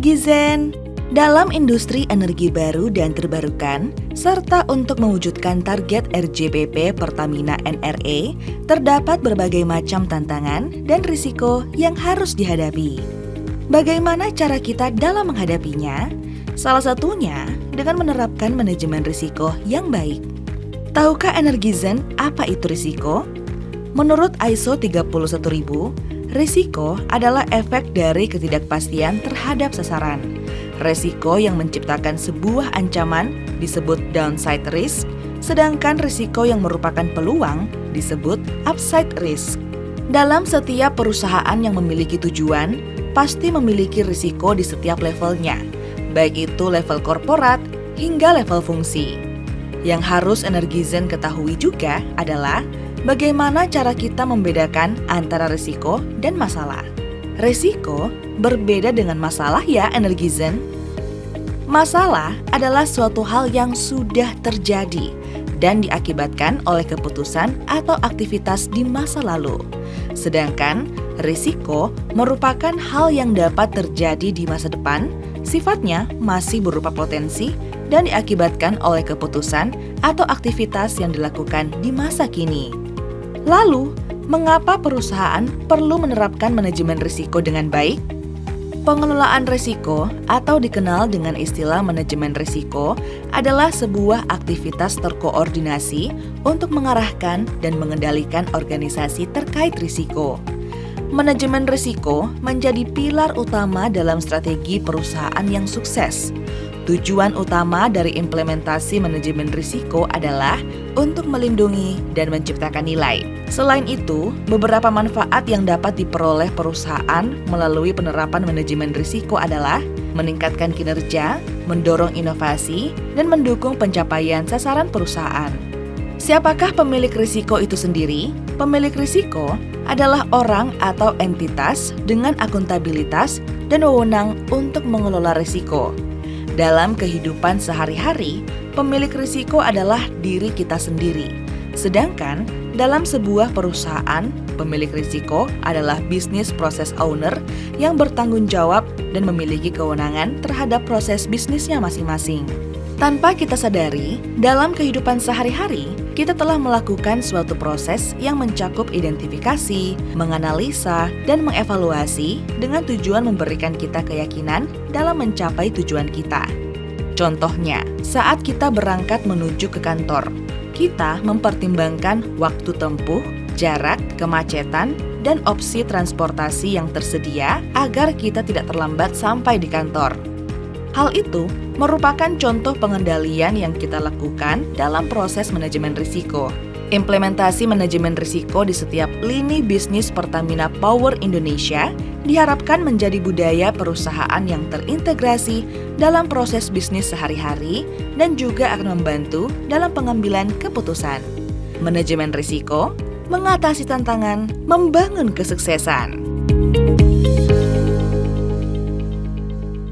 Energi Zen. Dalam industri energi baru dan terbarukan, serta untuk mewujudkan target RJPP Pertamina NRE, terdapat berbagai macam tantangan dan risiko yang harus dihadapi. Bagaimana cara kita dalam menghadapinya? Salah satunya dengan menerapkan manajemen risiko yang baik. Tahukah Energi Zen apa itu risiko? Menurut ISO 31000, risiko adalah efek dari ketidakpastian terhadap sasaran. Risiko yang menciptakan sebuah ancaman disebut downside risk, sedangkan risiko yang merupakan peluang disebut upside risk. Dalam setiap perusahaan yang memiliki tujuan, pasti memiliki risiko di setiap levelnya, baik itu level korporat hingga level fungsi. Yang harus Energi Zen ketahui juga adalah bagaimana cara kita membedakan antara risiko dan masalah. Risiko berbeda dengan masalah ya Energi Zen. Masalah adalah suatu hal yang sudah terjadi dan diakibatkan oleh keputusan atau aktivitas di masa lalu. Sedangkan risiko merupakan hal yang dapat terjadi di masa depan, sifatnya masih berupa potensi dan diakibatkan oleh keputusan atau aktivitas yang dilakukan di masa kini. Lalu, mengapa perusahaan perlu menerapkan manajemen risiko dengan baik? Pengelolaan risiko atau dikenal dengan istilah manajemen risiko adalah sebuah aktivitas terkoordinasi untuk mengarahkan dan mengendalikan organisasi terkait risiko. Manajemen risiko menjadi pilar utama dalam strategi perusahaan yang sukses. Tujuan utama dari implementasi manajemen risiko adalah untuk melindungi dan menciptakan nilai. Selain itu, beberapa manfaat yang dapat diperoleh perusahaan melalui penerapan manajemen risiko adalah meningkatkan kinerja, mendorong inovasi, dan mendukung pencapaian sasaran perusahaan. Siapakah pemilik risiko itu sendiri? Pemilik risiko adalah orang atau entitas dengan akuntabilitas dan wewenang untuk mengelola risiko. Dalam kehidupan sehari-hari, pemilik risiko adalah diri kita sendiri. Sedangkan dalam sebuah perusahaan, pemilik risiko adalah business process owner yang bertanggung jawab dan memiliki kewenangan terhadap proses bisnisnya masing-masing. Tanpa kita sadari, dalam kehidupan sehari-hari, kita telah melakukan suatu proses yang mencakup identifikasi, menganalisa, dan mengevaluasi dengan tujuan memberikan kita keyakinan dalam mencapai tujuan kita. Contohnya, saat kita berangkat menuju ke kantor, kita mempertimbangkan waktu tempuh, jarak, kemacetan, dan opsi transportasi yang tersedia agar kita tidak terlambat sampai di kantor. Hal itu merupakan contoh pengendalian yang kita lakukan dalam proses manajemen risiko. Implementasi manajemen risiko di setiap lini bisnis Pertamina Power Indonesia diharapkan menjadi budaya perusahaan yang terintegrasi dalam proses bisnis sehari-hari dan juga akan membantu dalam pengambilan keputusan. Manajemen risiko, mengatasi tantangan, membangun kesuksesan.